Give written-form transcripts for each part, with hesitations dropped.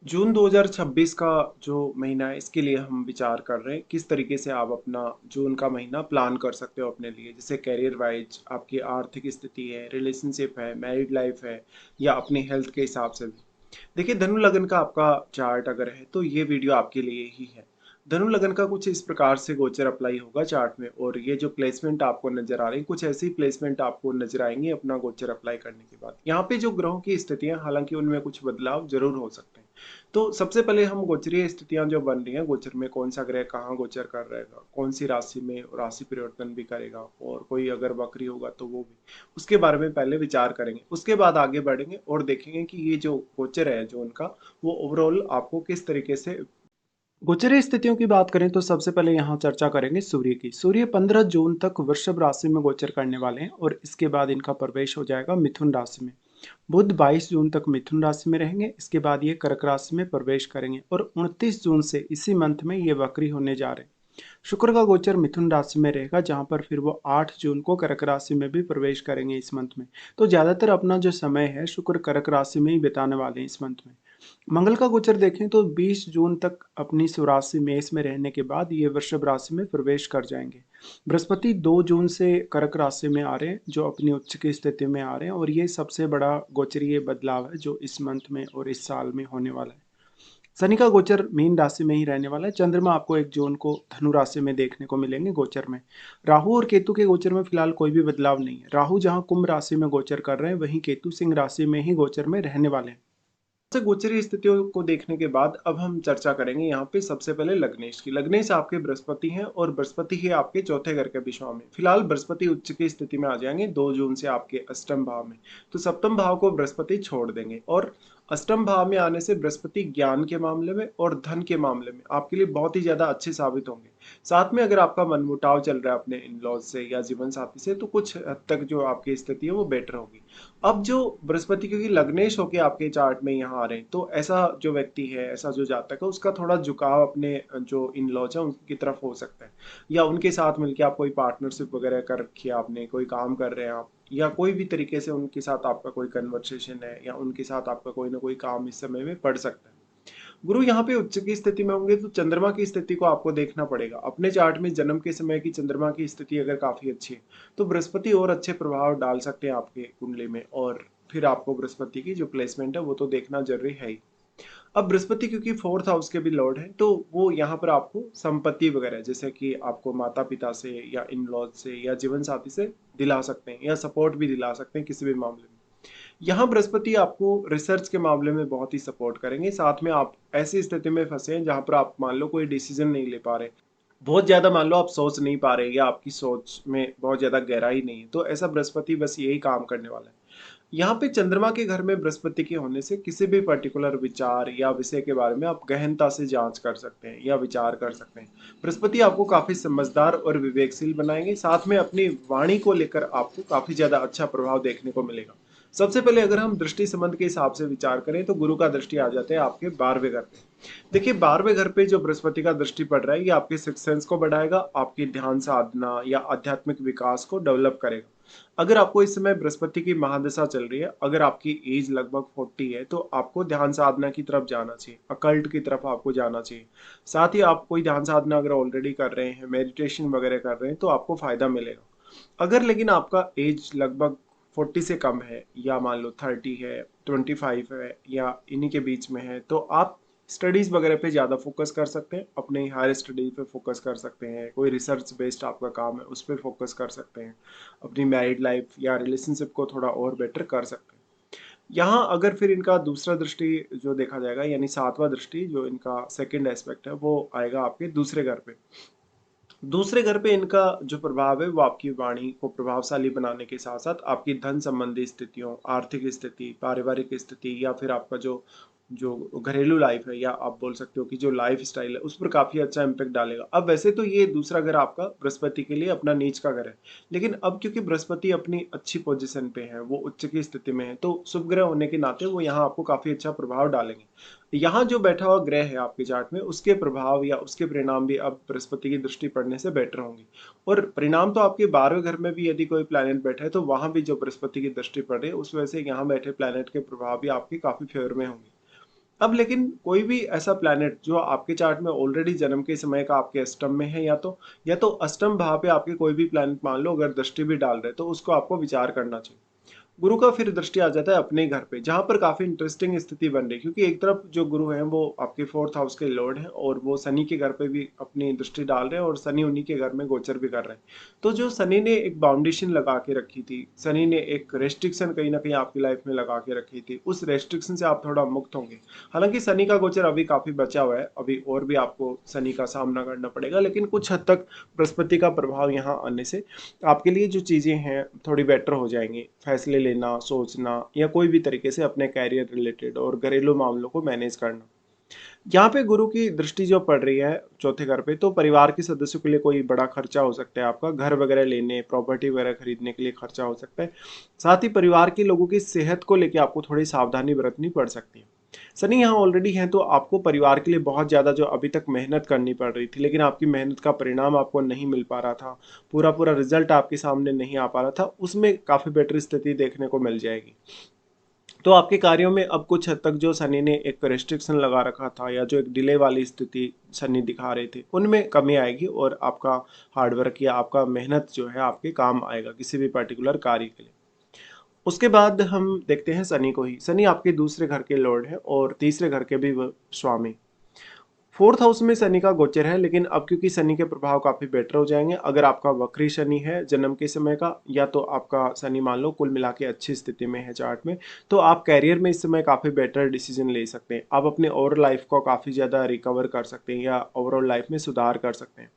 जून 2026 का जो महीना है इसके लिए हम विचार कर रहे हैं किस तरीके से आप अपना जून का महीना प्लान कर सकते हो अपने लिए, जैसे करियर वाइज आपकी आर्थिक स्थिति है, रिलेशनशिप है, मैरिड लाइफ है या अपनी हेल्थ के हिसाब से भी। देखिए, धनु लगन का आपका चार्ट अगर है तो ये वीडियो आपके लिए ही है। धनु लगन का कुछ इस प्रकार से गोचर अप्लाई होगा चार्ट में, और ये जो प्लेसमेंट आपको नजर आ रही है कुछ ऐसी प्लेसमेंट आपको नजर आएंगी अपना गोचर अप्लाई करने के बाद। यहाँ पे जो ग्रहों की स्थितियां, हालांकि उनमें कुछ बदलाव जरूर हो सकते हैं। तो सबसे पहले हम गोचरीय स्थितियां जो बन रही हैं, गोचर में कौन सा ग्रह कहाँ गोचर कर रहेगा, कौन सी राशि में राशि परिवर्तन भी करेगा, और कोई अगर वक्री होगा तो वो भी, उसके बारे में पहले विचार करेंगे। उसके बाद आगे बढ़ेंगे और देखेंगे कि ये जो गोचर है जो उनका, वो ओवरऑल आपको किस तरीके से। गोचरीय स्थितियों की बात करें तो सबसे पहले यहाँ चर्चा करेंगे सूर्य की। सूर्य 15 जून तक वृषभ राशि में गोचर करने वाले हैं और इसके बाद इनका प्रवेश हो जाएगा मिथुन राशि में। बुध 22 जून तक मिथुन राशि में रहेंगे, इसके बाद ये कर्क राशि में प्रवेश करेंगे और 29 जून से इसी मंथ में ये वक्री होने जा रहे हैं। शुक्र का गोचर मिथुन राशि में रहेगा, जहां पर फिर वो 8 जून को कर्क राशि में भी प्रवेश करेंगे इस मंथ में। तो ज्यादातर अपना जो समय है शुक्र कर्क राशि में ही बिताने वाले हैं इस मंथ में। मंगल का गोचर देखें तो 20 जून तक अपनी स्वराशि मेष में रहने के बाद ये वृषभ राशि में प्रवेश कर जाएंगे। बृहस्पति 2 जून से कर्क राशि में आ रहे हैं, जो अपनी उच्च की स्थिति में आ रहे हैं, और ये सबसे बड़ा गोचरीय बदलाव है जो इस मंथ में और इस साल में होने वाला है। शनि का गोचर मीन राशि में ही रहने वाला है। चंद्रमा आपको 1 जून को धनु राशि में देखने को मिलेंगे गोचर में। राहु और केतु के गोचर में फिलहाल कोई भी बदलाव नहीं है। राहु जहां कुंभ राशि में गोचर कर रहे हैं, वहीं केतु सिंह राशि में ही गोचर में रहने वाले हैं। से गोचरीय स्थितियों को देखने के बाद अब हम चर्चा करेंगे यहाँ पे सबसे पहले लग्नेश की। लग्नेश आपके बृहस्पति हैं और बृहस्पति ही आपके चौथे घर के विषय में। फिलहाल बृहस्पति उच्च की स्थिति में आ जाएंगे 2 जून से आपके अष्टम भाव में। तो सप्तम भाव को बृहस्पति छोड़ देंगे और अष्टम भाव में आने से बृहस्पति ज्ञान के मामले में और धन के मामले में आपके लिए बहुत ही ज्यादा अच्छे साबित होंगे। साथ में अगर आपका मनमुटाव चल रहा है अपने इन लॉज से या जीवन साथी से, तो कुछ हद तक जो आपकी स्थिति है वो बेटर होगी। अब जो बृहस्पति, क्योंकि लग्नेश होके आपके चार्ट में यहाँ आ रहे हैं, तो ऐसा जो व्यक्ति है, ऐसा जो जातक है, उसका थोड़ा झुकाव अपने जो इन लॉज है उनकी तरफ हो सकता है, या उनके साथ मिलके आप कोई पार्टनरशिप वगैरह कर रखी है आपने, कोई काम कर रहे हैं आप, या कोई भी तरीके से उनके साथ आपका कोई कन्वर्सेशन है, या उनके साथ आपका कोई ना कोई काम इस समय में पड़ सकता है। गुरु यहाँ पे उच्च की स्थिति में होंगे, तो चंद्रमा की स्थिति को आपको देखना पड़ेगा अपने चार्ट में। जन्म के समय की चंद्रमा की स्थिति अगर काफी अच्छी है तो बृहस्पति और अच्छे प्रभाव डाल सकते हैं आपके कुंडली में, और फिर आपको बृहस्पति की जो प्लेसमेंट है वो तो देखना जरूरी है ही। अब बृहस्पति क्योंकि फोर्थ हाउस के भी लॉर्ड है, तो वो यहाँ पर आपको संपत्ति वगैरह, जैसे कि आपको माता पिता से या इन लॉज से या जीवन साथी से दिला सकते हैं, या सपोर्ट भी दिला सकते हैं किसी भी मामले में। यहाँ बृहस्पति आपको रिसर्च के मामले में बहुत ही सपोर्ट करेंगे। साथ में आप ऐसी स्थिति में फंसे हैं जहां पर आप मान लो कोई डिसीजन नहीं ले पा रहे, बहुत ज्यादा मान लो आप सोच नहीं पा रहे, या आपकी सोच में बहुत ज्यादा गहराई नहीं है, तो ऐसा बृहस्पति बस यही काम करने वाला है। यहाँ पे चंद्रमा के घर में बृहस्पति के होने से किसी भी पर्टिकुलर विचार या विषय के बारे में आप गहनता से जांच कर सकते हैं या विचार कर सकते हैं। बृहस्पति आपको काफी समझदार और विवेकशील बनाएंगे। साथ में अपनी वाणी को लेकर आपको काफी ज्यादा अच्छा प्रभाव देखने को मिलेगा। सबसे पहले अगर हम दृष्टि संबंध के हिसाब से विचार करें तो गुरु का दृष्टि आ जाते हैं आपके 12वें घर पे। देखिए, 12वें घर पे जो बृहस्पति का दृष्टि पड़ रहा है, ये आपके सिक्स सेंस को बढ़ाएगा, आपकी ध्यान साधना या आध्यात्मिक विकास को डेवलप करेगा। अगर आपको इस समय बृहस्पति की महादशा चल रही है, अगर आपकी एज लगभग 40 है, तो आपको ध्यान साधना की तरफ जाना चाहिए, अकल्ट की तरफ आपको जाना चाहिए। साथ ही आप कोई ध्यान साधना अगर ऑलरेडी कर रहे हैं, मेडिटेशन वगैरह कर रहे हैं, तो आपको फायदा मिलेगा। अगर लेकिन आपका एज लगभग 40 से कम है, या मान लो 30 है, 25 है, या इन्हीं के बीच में है, तो आप स्टडीज वगैरह पे ज़्यादा फोकस कर सकते हैं, अपने हायर स्टडी पे फोकस कर सकते हैं, कोई रिसर्च बेस्ड आपका काम है उस पर फोकस कर सकते हैं, अपनी मैरिड लाइफ या रिलेशनशिप को थोड़ा और बेटर कर सकते हैं। यहाँ अगर फिर इनका दूसरा दृष्टि जो देखा जाएगा, यानी सातवां दृष्टि जो इनका सेकंड एस्पेक्ट है, वो आएगा आपके दूसरे घर पे। दूसरे घर पे इनका जो प्रभाव है वो आपकी वाणी को प्रभावशाली बनाने के साथ साथ आपकी धन संबंधी स्थितियों, आर्थिक स्थिति, पारिवारिक स्थिति, या फिर आपका जो जो घरेलू लाइफ है, या आप बोल सकते हो कि जो लाइफ स्टाइल है, उस पर काफी अच्छा इम्पेक्ट डालेगा। अब वैसे तो ये दूसरा घर आपका बृहस्पति के लिए अपना नीच का घर है, लेकिन अब क्योंकि बृहस्पति अपनी अच्छी पोजीशन पे है, वो उच्च की स्थिति में है, तो शुभ ग्रह होने के नाते वो यहाँ आपको काफी अच्छा प्रभाव डालेंगे। यहाँ जो बैठा हुआ ग्रह है आपके चार्ट में, उसके प्रभाव या उसके परिणाम भी अब बृहस्पति की दृष्टि पड़ने से बेटर होंगे। और परिणाम तो आपके 12वें घर में भी यदि कोई प्लैनेट बैठा है, तो वहां भी जो बृहस्पति की दृष्टि पड़ रही है, उस वजह से यहाँ बैठे प्लैनेट के प्रभाव भी आपके काफी फेवर में होंगे। अब लेकिन कोई भी ऐसा प्लैनेट जो आपके चार्ट में ऑलरेडी जन्म के समय का आपके अष्टम में है, या तो अष्टम भाव पे आपके कोई भी प्लैनेट मान लो अगर दृष्टि भी डाल रहे, तो उसको आपको विचार करना चाहिए। गुरु का फिर दृष्टि आ जाता है अपने घर पे, जहाँ पर काफ़ी इंटरेस्टिंग स्थिति बन रही है, क्योंकि एक तरफ जो गुरु हैं वो आपके 4th हाउस के लॉर्ड हैं और वो शनि के घर पे भी अपनी दृष्टि डाल रहे हैं और शनि उन्हीं के घर में गोचर भी कर रहे हैं। तो जो शनि ने एक बाउंडेशन लगा के रखी थी, शनि ने एक रेस्ट्रिक्शन कहीं न कहीं आपकी लाइफ में लगा के रखी थी, उस रेस्ट्रिक्शन से आप थोड़ा मुक्त होंगे। हालाँकि शनि का गोचर अभी काफ़ी बचा हुआ है, अभी और भी आपको शनि का सामना करना पड़ेगा, लेकिन कुछ हद तक बृहस्पति का प्रभाव यहाँ आने से आपके लिए जो चीज़ें हैं थोड़ी बेटर हो जाएँगी। फैसले लेना, सोचना या कोई भी तरीके से अपने करियर रिलेटेड और घरेलू मामलों को मैनेज करना। यहाँ पे गुरु की दृष्टि जो पड़ रही है चौथे घर पे, तो परिवार के सदस्यों के लिए कोई बड़ा खर्चा हो सकता है आपका, घर वगैरह लेने, प्रॉपर्टी वगैरह खरीदने के लिए खर्चा हो सकता है। साथ ही परिवार के लोगों की सेहत को लेके आपको थोड़ी सावधानी बरतनी पड़ सकती है। सनी यहाँ ऑलरेडी हैं तो आपको परिवार के लिए बहुत ज़्यादा जो अभी तक मेहनत करनी पड़ रही थी, लेकिन आपकी मेहनत का परिणाम आपको नहीं मिल पा रहा था, पूरा रिजल्ट आपके सामने नहीं आ पा रहा था, उसमें काफ़ी बेटर स्थिति देखने को मिल जाएगी। तो आपके कार्यों में अब कुछ हद तक जो शनि ने एक रेस्ट्रिक्शन लगा रखा था या जो एक डिले वाली स्थिति शनि दिखा रहे थे, उनमें कमी आएगी और आपका हार्डवर्क या आपका मेहनत जो है आपके काम आएगा किसी भी पर्टिकुलर कार्य के लिए। उसके बाद हम देखते हैं शनि को ही। शनि आपके दूसरे घर के लॉर्ड हैं और तीसरे घर के भी वो स्वामी। 4th हाउस में शनि का गोचर है, लेकिन अब क्योंकि शनि के प्रभाव काफ़ी बेटर हो जाएँगे, अगर आपका वक्री शनि है जन्म के समय का, या तो आपका शनि मान लो कुल मिला के अच्छी स्थिति में है चार्ट में, तो आप करियर में इस समय काफ़ी बेटर डिसीज़न ले सकते हैं। आप अपने ओवरऑल लाइफ़ को काफ़ी ज़्यादा रिकवर कर सकते हैं या ओवरऑल लाइफ़ में सुधार कर सकते हैं।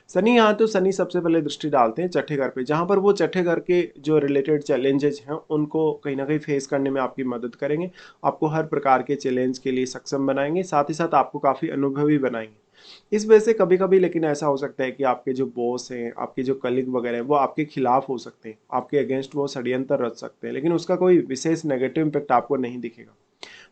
शनि यहाँ तो शनि सबसे पहले दृष्टि डालते हैं छठे घर पे, जहाँ पर वो छठे घर के जो रिलेटेड चैलेंजेस हैं उनको कहीं न कहीं फेस करने में आपकी मदद करेंगे। आपको हर प्रकार के चैलेंज के लिए सक्षम बनाएँगे, साथ ही साथ आपको काफ़ी अनुभवी बनाएँगे। इस वजह से कभी-कभी लेकिन ऐसा हो सकता है कि आपके जो बॉस हैं, आपके जो कलीग वगैरह हैं, वो आपके खिलाफ हो सकते हैं, आपके अगेंस्ट वो षड्यंत्र रच सकते हैं, लेकिन उसका कोई विशेष नेगेटिव इम्पैक्ट आपको नहीं दिखेगा।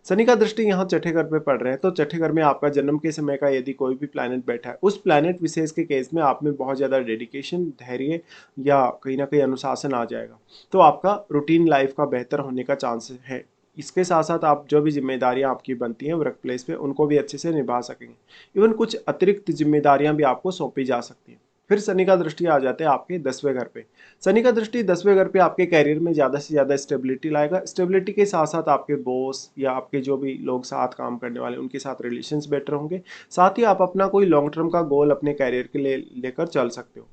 शनि का दृष्टि यहाँ छठे घर पे पड़ रहे हैं, तो छठे घर में आपका जन्म के समय का यदि कोई भी प्लैनेट बैठा है, उस प्लैनेट विशेष के केस में आप में बहुत ज़्यादा डेडिकेशन, धैर्य या कहीं न कहीं अनुशासन आ जाएगा। तो आपका रूटीन लाइफ का बेहतर होने का चांस है। इसके साथ-साथ आप जो भी ज़िम्मेदारियाँ आपकी बनती हैं वर्क प्लेस पे, उनको भी अच्छे से निभा सकेंगे। इवन कुछ अतिरिक्त ज़िम्मेदारियाँ भी आपको सौंपी जा सकती हैं। फिर शनि का दृष्टि आ जाता है आपके 10वें घर पे। शनि का दृष्टि 10वें घर पे आपके करियर में ज़्यादा से ज़्यादा स्टेबिलिटी लाएगा। स्टेबिलिटी के साथ-साथ आपके बॉस या आपके जो भी लोग साथ काम करने वाले हैं, उनके साथ रिलेशंस बेटर होंगे। साथ ही आप अपना कोई लॉन्ग टर्म का गोल अपने करियर के लिए लेकर चल सकते हो।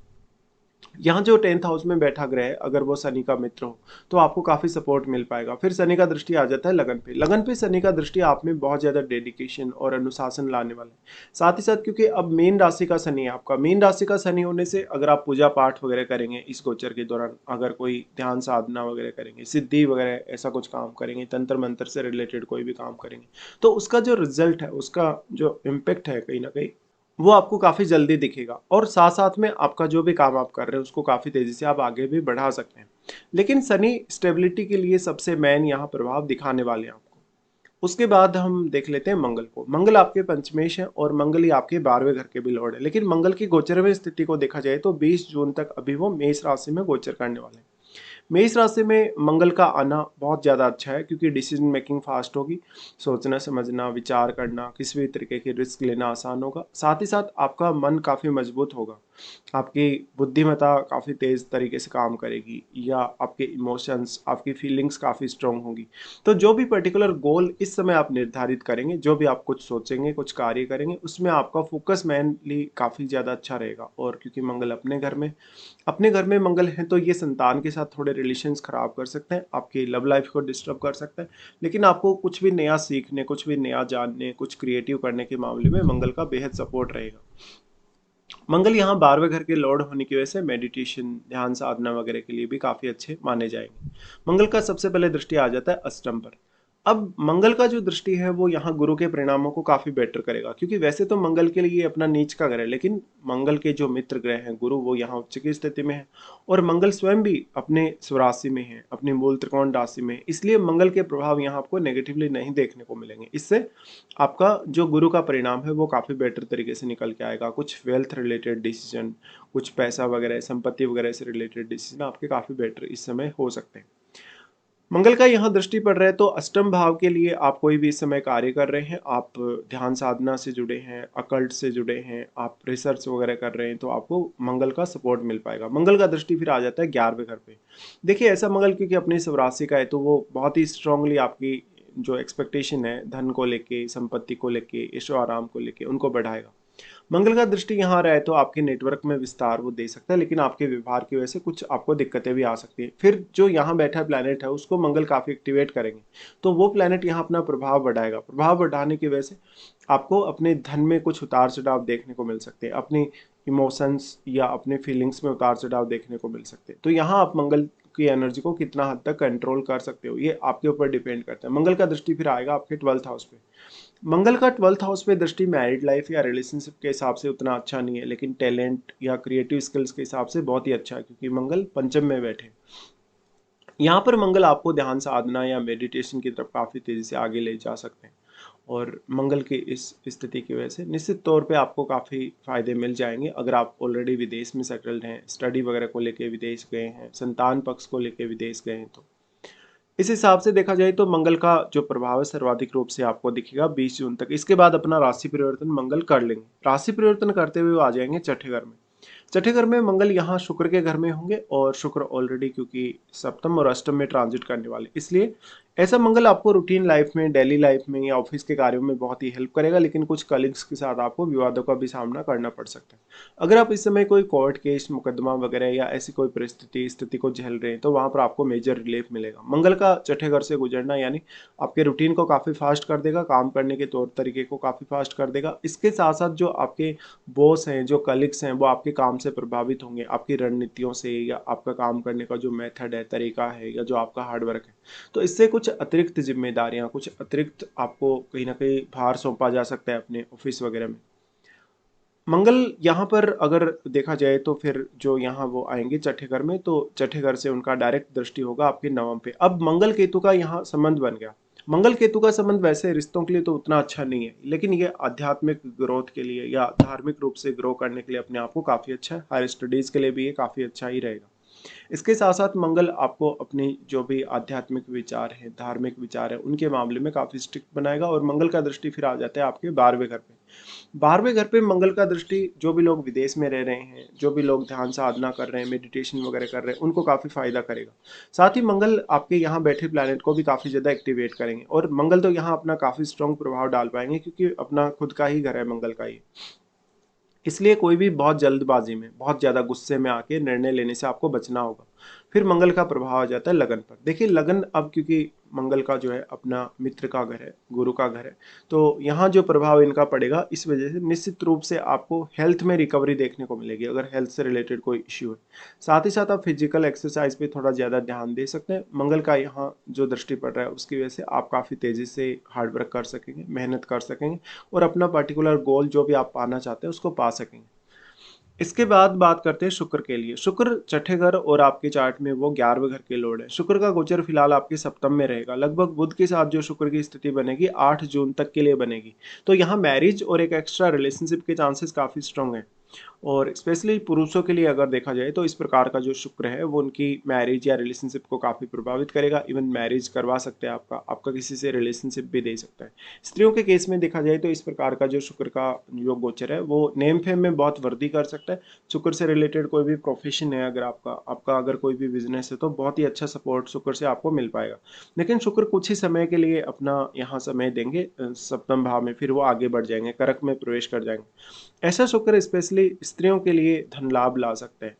यहाँ जो 10th हाउस में बैठा ग्रह है, अगर वो शनि का मित्र हो, तो आपको काफ़ी सपोर्ट मिल पाएगा। फिर शनि का दृष्टि आ जाता है लगन पे। लगन पे शनि का दृष्टि आप में बहुत ज़्यादा डेडिकेशन और अनुशासन लाने वाला है। साथ ही साथ क्योंकि अब मीन राशि का शनि है आपका, मीन राशि का शनि होने से अगर आप पूजा-पाठ वगैरह करेंगे इस गोचर के दौरान, अगर कोई ध्यान साधना वगैरह करेंगे, सिद्धि वगैरह ऐसा कुछ काम करेंगे, तंत्र-मंत्र से रिलेटेड कोई भी काम करेंगे, तो उसका जो रिज़ल्ट है, उसका जो इम्पैक्ट है कहीं न कहीं वो आपको काफ़ी जल्दी दिखेगा और साथ-साथ में आपका जो भी काम आप कर रहे हो उसको काफ़ी तेज़ी से आप आगे भी बढ़ा सकते हैं। लेकिन शनि स्टेबिलिटी के लिए सबसे मेन यहाँ प्रभाव दिखाने वाले हैं आपको। उसके बाद हम देख लेते हैं मंगल को। मंगल आपके पंचमेश है और मंगल ही आपके 12वें घर के भी लॉर्ड है। लेकिन मंगल की गोचरवें स्थिति को देखा जाए तो 20 जून तक अभी वो मेष राशि में गोचर करने वाले हैं। मेष राशि में मंगल का आना बहुत ज़्यादा अच्छा है क्योंकि डिसीजन मेकिंग फास्ट होगी, सोचना समझना विचार करना किसी भी तरीके की रिस्क लेना आसान होगा, साथ ही साथ आपका मन काफ़ी मजबूत होगा, आपकी बुद्धिमत्ता काफ़ी तेज़ तरीके से काम करेगी या आपके इमोशंस आपकी फीलिंग्स काफ़ी स्ट्रॉन्ग होंगी। तो जो भी पर्टिकुलर गोल इस समय आप निर्धारित करेंगे, जो भी आप कुछ सोचेंगे कुछ कार्य करेंगे, उसमें आपका फोकस मेनली काफ़ी ज़्यादा अच्छा रहेगा। और क्योंकि मंगल अपने घर में मंगल है तो ये संतान के साथ थोड़े रिलेशंस खराब कर सकते हैं, आपकी लव लाइफ को डिस्टर्ब कर सकते हैं, लेकिन आपको कुछ भी नया सीखने, कुछ भी नया जानने, कुछ क्रिएटिव करने के मामले में मंगल का बेहद सपोर्ट रहेगा। मंगल यहाँ 12वें घर के लॉर्ड होने की वजह से मेडिटेशन, ध्यान साधना वगैरह के लिए भी काफ़ी अच्छे माने जाएंगे। मंगल का सबसे पहले दृष्टि आ जाता है अष्टम पर। अब मंगल का जो दृष्टि है वो यहाँ गुरु के परिणामों को काफ़ी बेटर करेगा, क्योंकि वैसे तो मंगल के लिए अपना नीच का ग्रह है, लेकिन मंगल के जो मित्र ग्रह हैं गुरु, वो यहाँ उच्च की स्थिति में है और मंगल स्वयं भी अपने स्वराशि में है, अपनी मूल त्रिकोण राशि में है। इसलिए मंगल के प्रभाव यहाँ आपको नेगेटिवली नहीं देखने को मिलेंगे। इससे आपका जो गुरु का परिणाम है वो काफ़ी बेटर तरीके से निकल के आएगा। कुछ वेल्थ रिलेटेड डिसीजन, कुछ पैसा वगैरह, संपत्ति वगैरह से रिलेटेड डिसीजन आपके काफ़ी बेटर इस समय हो सकते हैं। मंगल का यहाँ दृष्टि पड़ रहा है तो अष्टम भाव के लिए आप कोई भी इस समय कार्य कर रहे हैं, आप ध्यान साधना से जुड़े हैं, अकल्ट से जुड़े हैं, आप रिसर्च वगैरह कर रहे हैं, तो आपको मंगल का सपोर्ट मिल पाएगा। मंगल का दृष्टि फिर आ जाता है 11वें घर पे। देखिए ऐसा मंगल क्योंकि अपनी स्वराशि का है तो वो बहुत ही स्ट्रांगली आपकी जो एक्सपेक्टेशन है धन को लेके, संपत्ति को लेके, ऐशो आराम को लेके उनको बढ़ाएगा। मंगल का दृष्टि यहाँ रहे तो आपके नेटवर्क में विस्तार वो दे सकता है, लेकिन आपके व्यवहार की वजह से कुछ आपको दिक्कतें भी आ सकती हैं। फिर जो यहाँ बैठा प्लैनेट है उसको मंगल काफ़ी एक्टिवेट करेंगे, तो वो प्लैनेट यहाँ अपना प्रभाव बढ़ाएगा। प्रभाव बढ़ाने की वजह से आपको अपने धन में कुछ उतार चढ़ाव देखने को मिल सकते हैं, अपनी इमोशंस या अपने फीलिंग्स में उतार चढ़ाव देखने को मिल सकते हैं। तो यहाँ आप मंगल की एनर्जी को कितना हद तक कंट्रोल कर सकते हो ये आपके ऊपर डिपेंड करता है। मंगल का दृष्टि फिर आएगा आपके 12th हाउस पे। मंगल का 12th हाउस पे दृष्टि मैरिड लाइफ या रिलेशनशिप के हिसाब से उतना अच्छा नहीं है, लेकिन टैलेंट या क्रिएटिव स्किल्स के हिसाब से बहुत ही अच्छा है क्योंकि मंगल पंचम में बैठे। यहाँ पर मंगल आपको ध्यान साधना या मेडिटेशन की तरफ काफ़ी तेज़ी से आगे ले जा सकते हैं, और मंगल की इस स्थिति की वजह से निश्चित तौर पे आपको काफ़ी फ़ायदे मिल जाएंगे। अगर आप ऑलरेडी विदेश में सेटल्ड हैं, स्टडी वगैरह को लेके विदेश गए हैं, संतान पक्ष को लेके विदेश गए हैं, तो इस हिसाब से देखा जाए तो मंगल का जो प्रभाव है सर्वाधिक रूप से आपको दिखेगा 20 जून तक। इसके बाद अपना राशि परिवर्तन मंगल कर लेंगे। राशि परिवर्तन करते हुए वो आ जाएंगे छठे घर में। छठे घर में मंगल यहाँ शुक्र के घर में होंगे, और शुक्र ऑलरेडी क्योंकि सप्तम और अष्टम में ट्रांजिट करने वाले, इसलिए ऐसा मंगल आपको रूटीन लाइफ में, डेली लाइफ में या ऑफिस के कार्यों में बहुत ही हेल्प करेगा, लेकिन कुछ कलीग्स के साथ आपको विवादों का भी सामना करना पड़ सकता है। अगर आप इस समय कोई कोर्ट केस, मुकदमा वगैरह या ऐसी कोई स्थिति को झेल रहे हैं तो वहां पर आपको मेजर रिलीफ मिलेगा। मंगल का छठे घर से गुजरना यानी आपके रूटीन को काफ़ी फास्ट कर देगा, काम करने के तौर तरीके को काफ़ी फास्ट कर देगा। इसके साथ साथ जो आपके बॉस हैं, जो कलीग्स हैं, वो आपके काम से प्रभावित होंगे, आपकी रणनीतियों से, या आपका काम करने का जो मेथड है, तरीका है, या जो आपका हार्डवर्क है। तो इससे कुछ अतिरिक्त जिम्मेदारियां, कुछ अतिरिक्त आपको कहीं ना कहीं भार सौंपा जा सकता है अपने ऑफिस वगैरह में। मंगल यहाँ पर अगर देखा जाए तो फिर जो यहाँ वो आएंगे छठे घर में, तो छठे घर से उनका डायरेक्ट दृष्टि होगा आपके नवम पे। अब मंगल केतु का यहाँ संबंध बन गया। मंगल केतु का संबंध वैसे रिश्तों के लिए तो उतना अच्छा नहीं है, लेकिन ये आध्यात्मिक ग्रोथ के लिए या धार्मिक रूप से ग्रो करने के लिए अपने आप को काफ़ी अच्छा है। हायर स्टडीज़ के लिए भी ये काफ़ी अच्छा ही रहेगा। इसके साथ साथ मंगल आपको अपनी जो भी आध्यात्मिक विचार हैं, धार्मिक विचार है, उनके मामले में काफ़ी स्ट्रिक्ट बनाएगा। और मंगल का दृष्टि फिर आ जाता है आपके 12वें घर पे। 12वें घर पे मंगल का दृष्टि जो भी लोग विदेश में रह रहे हैं, जो भी लोग ध्यान साधना कर रहे हैं, मेडिटेशन वगैरह कर रहे हैं, उनको काफ़ी फायदा करेगा। साथ ही मंगल आपके यहाँ बैठे प्लैनेट को भी काफ़ी ज़्यादा एक्टिवेट करेंगे, और मंगल तो यहाँ अपना काफ़ी स्ट्रॉन्ग प्रभाव डाल पाएंगे क्योंकि अपना खुद का ही घर है मंगल का ही। इसलिए कोई भी बहुत जल्दबाजी में, बहुत ज़्यादा गुस्से में आके निर्णय लेने से आपको बचना होगा। फिर मंगल का प्रभाव आ जाता है लगन पर। देखिए लगन अब क्योंकि मंगल का जो है अपना मित्र का घर है, गुरु का घर है, तो यहाँ जो प्रभाव इनका पड़ेगा इस वजह से निश्चित रूप से आपको हेल्थ में रिकवरी देखने को मिलेगी, अगर हेल्थ से रिलेटेड कोई इश्यू है। साथ ही साथ आप फिजिकल एक्सरसाइज पे थोड़ा ज़्यादा ध्यान दे सकते हैं। मंगल का यहाँ जो दृष्टि पड़ रहा है उसकी वजह से आप काफ़ी तेज़ी से हार्डवर्क कर सकेंगे, मेहनत कर सकेंगे, और अपना पर्टिकुलर गोल जो भी आप पाना चाहते हैं उसको पा सकेंगे। इसके बाद बात करते हैं शुक्र के लिए। शुक्र छठे घर और आपके चार्ट में वो 11वें घर के लॉर्ड है। शुक्र का गोचर फिलहाल आपके सप्तम में रहेगा। लगभग बुध के साथ जो शुक्र की स्थिति बनेगी 8 जून तक के लिए बनेगी। तो यहाँ मैरिज और एक एक्स्ट्रा रिलेशनशिप के चांसेस काफ़ी स्ट्रॉन्ग हैं। और स्पेशली पुरुषों के लिए अगर देखा जाए तो इस प्रकार का जो शुक्र है वो उनकी मैरिज या रिलेशनशिप को काफ़ी प्रभावित करेगा। इवन मैरिज करवा सकते हैं, आपका आपका किसी से रिलेशनशिप भी दे सकता है। स्त्रियों के केस में देखा जाए तो इस प्रकार का जो शुक्र का जो गोचर है वो नेम फेम में बहुत वृद्धि कर सकता है। शुक्र से रिलेटेड कोई भी प्रोफेशन है, अगर आपका अगर कोई भी बिजनेस है, तो बहुत ही अच्छा सपोर्ट शुक्र से आपको मिल पाएगा। लेकिन शुक्र कुछ ही समय के लिए अपना यहाँ समय देंगे सप्तम भाव में, फिर वो आगे बढ़ जाएंगे, कर्क में प्रवेश कर जाएंगे। ऐसा शुक्र स्पेशली स्त्रियों के लिए धन लाभ ला सकते हैं।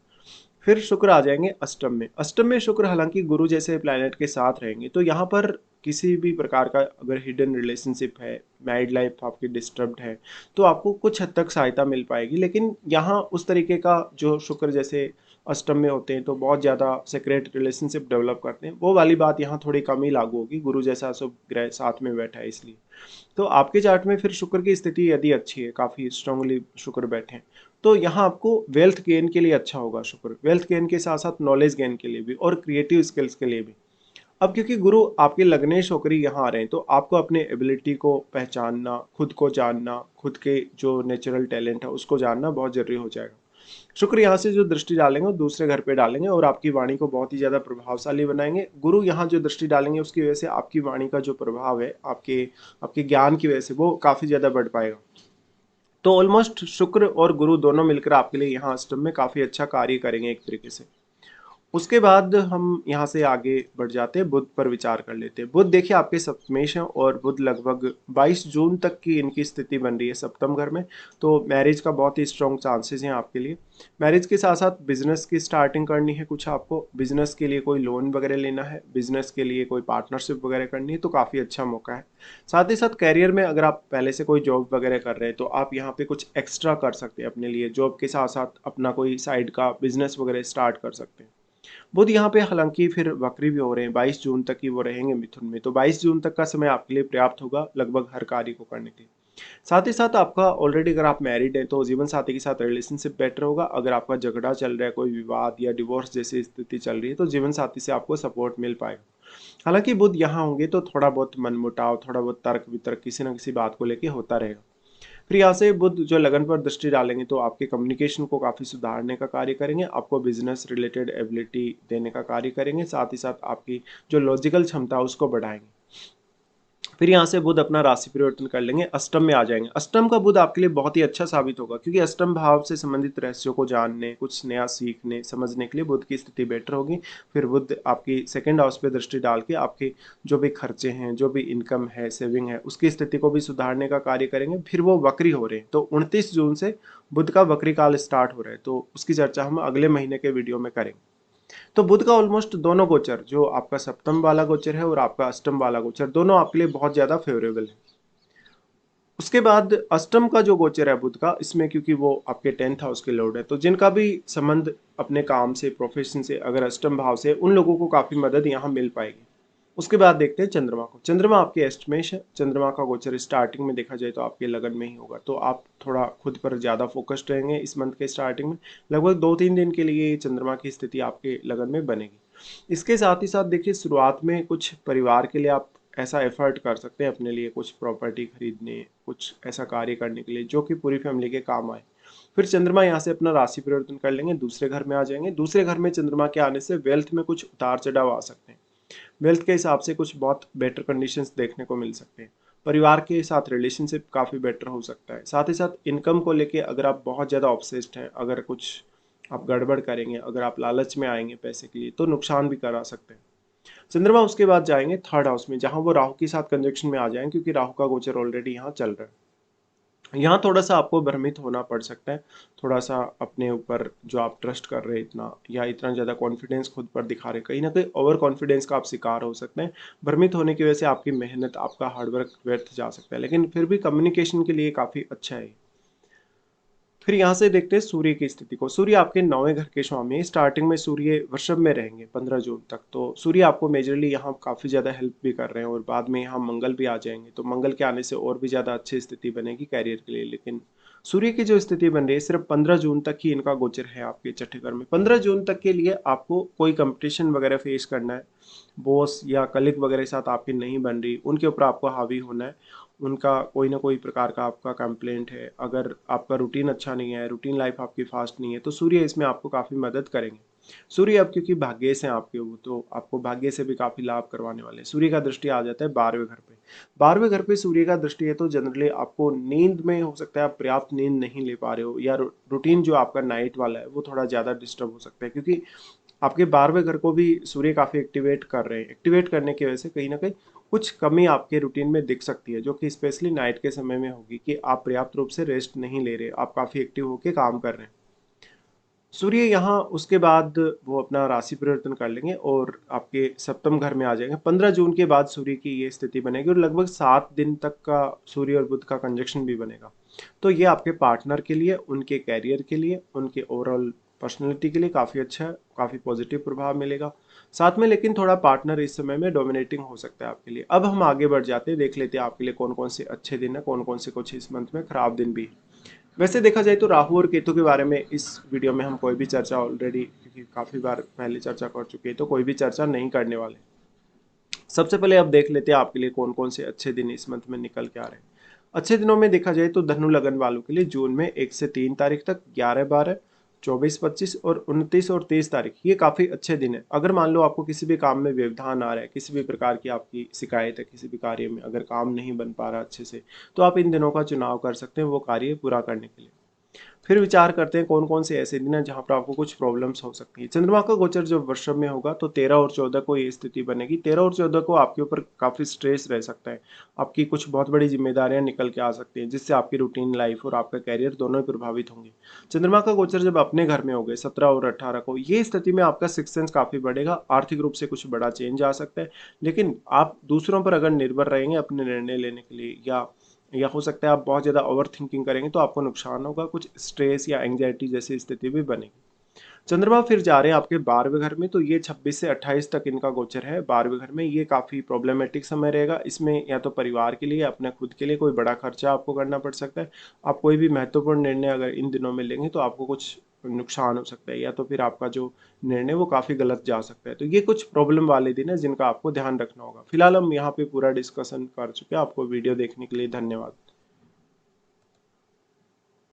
फिर शुक्र आ जाएंगे अष्टम में। अष्टम में शुक्र हालांकि गुरु जैसे प्लैनेट के साथ रहेंगे, तो यहाँ पर किसी भी प्रकार का अगर हिडन रिलेशनशिप है, मैरिड लाइफ आपकी डिस्टर्ब्ड है, तो आपको कुछ हद तक सहायता मिल पाएगी। लेकिन यहाँ उस तरीके का जो शुक्र जैसे अष्टम में होते हैं तो बहुत ज़्यादा सीक्रेट रिलेशनशिप डेवलप करते हैं, वो वाली बात यहाँ थोड़ी कम ही लागू होगी। गुरु जैसा शुभ ग्रह साथ में बैठा है इसलिए। तो आपके चार्ट में फिर शुक्र की स्थिति यदि अच्छी है, काफ़ी स्ट्रांगली शुक्र बैठे हैं, तो यहाँ आपको वेल्थ गेन के लिए अच्छा होगा। शुक्र वेल्थ गेन के साथ साथ नॉलेज गेन के लिए भी और क्रिएटिव स्किल्स के लिए भी। अब क्योंकि गुरु आपके लग्नेश होकर यहाँ आ रहे हैं, तो आपको अपने एबिलिटी को पहचानना, खुद को जानना, खुद के जो नेचुरल टैलेंट है उसको जानना बहुत जरूरी हो जाएगा। शुक्र यहाँ से जो दृष्टि डालेंगे वो दूसरे घर पे डालेंगे और आपकी वाणी को बहुत ही ज़्यादा प्रभावशाली बनाएंगे। गुरु यहाँ जो दृष्टि डालेंगे उसकी वजह से आपकी वाणी का जो प्रभाव है आपके आपके ज्ञान की वजह से वो काफ़ी ज़्यादा बढ़ पाएगा। तो ऑलमोस्ट शुक्र और गुरु दोनों मिलकर आपके लिए यहाँ अष्टम में काफ़ी अच्छा कार्य करेंगे एक तरीके से। उसके बाद हम यहाँ से आगे बढ़ जाते हैं, बुध पर विचार कर लेते हैं। बुध देखिए आपके सप्तमेश हैं और बुध लगभग 22 जून तक की इनकी स्थिति बन रही है सप्तम घर में। तो मैरिज का बहुत ही स्ट्रॉन्ग चांसेस हैं आपके लिए। मैरिज के साथ साथ बिजनेस की स्टार्टिंग करनी है, कुछ आपको बिजनेस के लिए कोई लोन वगैरह लेना है, बिजनेस के लिए कोई पार्टनरशिप वगैरह करनी है, तो काफ़ी अच्छा मौका है। साथ ही साथ करियर में अगर आप पहले से कोई जॉब वगैरह कर रहे हैं तो आप यहाँ पे कुछ एक्स्ट्रा कर सकते हैं अपने लिए, जॉब के साथ साथ अपना कोई साइड का बिजनेस वगैरह स्टार्ट कर सकते हैं। बुध यहाँ पे हालांकि फिर वक्री भी हो रहे हैं, 22 जून तक ही वो रहेंगे मिथुन में, तो 22 जून तक का समय आपके लिए पर्याप्त होगा लगभग हर कार्य को करने के लिए। साथ ही साथ आपका ऑलरेडी अगर आप मैरिड हैं तो जीवन साथी के साथ रिलेशनशिप बेटर होगा। अगर आपका झगड़ा चल रहा है, कोई विवाद या डिवोर्स जैसी स्थिति चल रही है, तो जीवन साथी से आपको सपोर्ट मिल पाएगा। हालांकि बुध यहाँ होंगे तो थोड़ा बहुत मनमुटाव, थोड़ा बहुत तर्क वितर्क किसी न किसी बात को लेके होता रहेगा। फिर यहाँ से बुध जो लगन पर दृष्टि डालेंगे तो आपके कम्युनिकेशन को काफ़ी सुधारने का कार्य करेंगे, आपको बिजनेस रिलेटेड एबिलिटी देने का कार्य करेंगे, साथ ही साथ आपकी जो लॉजिकल क्षमता है उसको बढ़ाएंगे। फिर यहाँ से बुध अपना राशि परिवर्तन कर लेंगे, अष्टम में आ जाएंगे। अष्टम का बुध आपके लिए बहुत ही अच्छा साबित होगा क्योंकि अष्टम भाव से संबंधित रहस्यों को जानने, कुछ नया सीखने समझने के लिए बुध की स्थिति बेटर होगी। फिर बुध आपकी सेकंड हाउस पे दृष्टि डाल के आपके जो भी खर्चे हैं, जो भी इनकम है, सेविंग है, उसकी स्थिति को भी सुधारने का कार्य करेंगे। फिर वो वक्री हो रहे हैं, तो 29 जून से बुध का वक्री काल स्टार्ट हो रहा है, तो उसकी चर्चा हम अगले महीने के वीडियो में करेंगे। तो बुध का ऑलमोस्ट दोनों गोचर, जो आपका सप्तम वाला गोचर है और आपका अष्टम वाला गोचर, दोनों आपके लिए बहुत ज्यादा फेवरेबल है। उसके बाद अष्टम का जो गोचर है बुध का, इसमें क्योंकि वो आपके 10th हाउस के लॉर्ड है, तो जिनका भी संबंध अपने काम से, प्रोफेशन से अगर अष्टम भाव से, उन लोगों को काफी मदद यहाँ मिल पाएगी। उसके बाद देखते हैं चंद्रमा को। चंद्रमा आपके अष्टमेश है। चंद्रमा का गोचर स्टार्टिंग में देखा जाए तो आपके लगन में ही होगा, तो आप थोड़ा खुद पर ज़्यादा फोकस्ड रहेंगे इस मंथ के स्टार्टिंग में। लगभग 2-3 दिन के लिए चंद्रमा की स्थिति आपके लगन में बनेगी। इसके साथ ही साथ देखिए शुरुआत में कुछ परिवार के लिए आप ऐसा एफर्ट कर सकते हैं अपने लिए, कुछ प्रॉपर्टी खरीदने, कुछ ऐसा कार्य करने के लिए जो कि पूरी फैमिली के काम आए। फिर चंद्रमा यहाँ से अपना राशि परिवर्तन कर लेंगे, दूसरे घर में आ जाएंगे। दूसरे घर में चंद्रमा के आने से वेल्थ में कुछ उतार चढ़ाव आ सकते हैं। वेल्थ के हिसाब से कुछ बहुत बेटर कंडीशंस देखने को मिल सकते हैं। परिवार के साथ रिलेशनशिप काफ़ी बेटर हो सकता है। साथ ही साथ इनकम को लेके अगर आप बहुत ज़्यादा ऑब्सेस्ड हैं, अगर कुछ आप गड़बड़ करेंगे, अगर आप लालच में आएंगे पैसे के लिए, तो नुकसान भी करा सकते हैं। चंद्रमा उसके बाद जाएंगे थर्ड हाउस में, जहां वो राहु के साथ कंजक्शन में आ जाएंगे, क्योंकि राहु का गोचर ऑलरेडी यहाँ चल रहा है। यहाँ थोड़ा सा आपको भ्रमित होना पड़ सकता है, थोड़ा सा अपने ऊपर जो आप ट्रस्ट कर रहे हैं इतना, या इतना ज़्यादा कॉन्फिडेंस खुद पर दिखा रहे हैं, कहीं ना कहीं ओवर कॉन्फिडेंस का आप शिकार हो सकते हैं। भ्रमित होने की वजह से आपकी मेहनत, आपका हार्डवर्क व्यर्थ जा सकता है, लेकिन फिर भी कम्युनिकेशन के लिए काफ़ी अच्छा है। फिर यहाँ से देखते हैं सूर्य की स्थिति को। सूर्य आपके 9वें घर के स्वामी है। स्टार्टिंग में सूर्य वृषभ में रहेंगे 15 जून तक, तो सूर्य आपको मेजरली यहाँ काफ़ी ज़्यादा हेल्प भी कर रहे हैं, और बाद में यहाँ मंगल भी आ जाएंगे, तो मंगल के आने से और भी ज़्यादा अच्छी स्थिति बनेगी कैरियर के लिए। लेकिन सूर्य की जो स्थिति बन रही है सिर्फ 15 जून तक ही इनका गोचर है आपके छठे घर में। 15 जून तक के लिए आपको कोई कंपटीशन वगैरह फेस करना है, बॉस या कलीग वगैरह के साथ आपकी नहीं बन रही, उनके ऊपर आपको हावी होना है। उनका कोई ना कोई प्रकार का आपका कंप्लेंट है, अगर आपका रूटीन अच्छा नहीं है, रूटीन लाइफ आपकी फास्ट नहीं है, तो सूर्य इसमें आपको काफ़ी मदद करेंगे। सूर्य अब क्योंकि भाग्य से आपके, वो तो आपको भाग्य से भी काफ़ी लाभ करवाने वाले हैं। सूर्य का दृष्टि आ जाता है 12वें घर पे। 12वें घर पे सूर्य का दृष्टि है तो जनरली आपको नींद में हो सकता है आप पर्याप्त नींद नहीं ले पा रहे हो, या रूटीन जो आपका नाइट वाला है वो थोड़ा ज़्यादा डिस्टर्ब हो सकता है, क्योंकि आपके 12वें घर को भी सूर्य काफ़ी एक्टिवेट कर रहे हैं। एक्टिवेट करने की वजह से कहीं ना कहीं कुछ कमी आपके रूटीन में दिख सकती है, जो कि स्पेशली नाइट के समय में होगी, कि आप पर्याप्त रूप से रेस्ट नहीं ले रहे, आप काफ़ी एक्टिव होकर काम कर रहे हैं। सूर्य यहाँ उसके बाद वो अपना राशि परिवर्तन कर लेंगे और आपके सप्तम घर में आ जाएंगे। 15 जून के बाद सूर्य की ये स्थिति बनेगी और लगभग 7 दिन तक का सूर्य और बुध का कंजक्शन भी बनेगा। तो ये आपके पार्टनर के लिए, उनके कैरियर के लिए, उनके ओवरऑल पर्सनैलिटी के लिए काफ़ी अच्छा है, काफ़ी पॉजिटिव प्रभाव मिलेगा साथ में। लेकिन थोड़ा पार्टनर इस समय में डोमिनेटिंग हो सकता है आपके लिए। अब हम आगे बढ़ जाते हैं, देख लेते हैं आपके लिए कौन कौन से अच्छे दिन है, कौन कौन से कुछ इस मंथ में खराब दिन भी है। वैसे देखा जाए तो राहु और केतु के बारे में इस वीडियो में हम कोई भी चर्चा ऑलरेडी, क्योंकि काफ़ी बार पहले चर्चा कर चुके हैं, तो कोई भी चर्चा नहीं करने वाले। सबसे पहले अब देख लेते हैं आपके लिए कौन कौन से अच्छे दिन इस मंथ में निकल के आ रहे हैं। अच्छे दिनों में देखा जाए तो धनु लगन वालों के लिए जून में 1 से 3 तारीख तक 11, 12, 24, 25 और 29 और 23 तारीख, ये काफ़ी अच्छे दिन है। अगर मान लो आपको किसी भी काम में व्यवधान आ रहा है, किसी भी प्रकार की आपकी शिकायत है, किसी भी कार्य में अगर काम नहीं बन पा रहा अच्छे से, तो आप इन दिनों का चुनाव कर सकते हैं वो कार्य पूरा करने के लिए। फिर विचार करते हैं कौन कौन से ऐसे दिन हैं जहाँ पर आपको कुछ प्रॉब्लम्स हो सकती है। चंद्रमा का गोचर जब वृषभ में होगा तो 13 और 14 को ये स्थिति बनेगी। 13 और 14 को आपके ऊपर काफ़ी स्ट्रेस रह सकता है, आपकी कुछ बहुत बड़ी जिम्मेदारियां निकल के आ सकती हैं, जिससे आपकी रूटीन लाइफ और आपका कैरियर दोनों ही प्रभावित होंगे। चंद्रमा का गोचर जब अपने घर में हो गए 17 और 18 को, ये स्थिति में आपका सिक्स सेंस काफ़ी बढ़ेगा, आर्थिक रूप से कुछ बड़ा चेंज आ सकता है। लेकिन आप दूसरों पर अगर निर्भर रहेंगे अपने निर्णय लेने के लिए, या हो सकता है आप बहुत ज़्यादा ओवर थिंकिंग करेंगे तो आपको नुकसान होगा, कुछ स्ट्रेस या एंग्जाइटी जैसी स्थिति भी बनेगी। चंद्रमा फिर जा रहे हैं आपके 12वें घर में, तो ये 26 से 28 तक इनका गोचर है 12वें घर में। ये काफ़ी प्रॉब्लमेटिक समय रहेगा, इसमें या तो परिवार के लिए या अपने खुद के लिए कोई बड़ा खर्चा आपको करना पड़ सकता है। आप कोई भी महत्वपूर्ण निर्णय अगर इन दिनों में लेंगे तो आपको कुछ नुकसान हो सकता है, या तो फिर आपका जो निर्णय वो काफ़ी गलत जा सकता है। तो ये कुछ प्रॉब्लम वाले दिन है जिनका आपको ध्यान रखना होगा। फिलहाल हम यहाँ पे पूरा डिस्कशन कर चुके हैं। आपको वीडियो देखने के लिए धन्यवाद।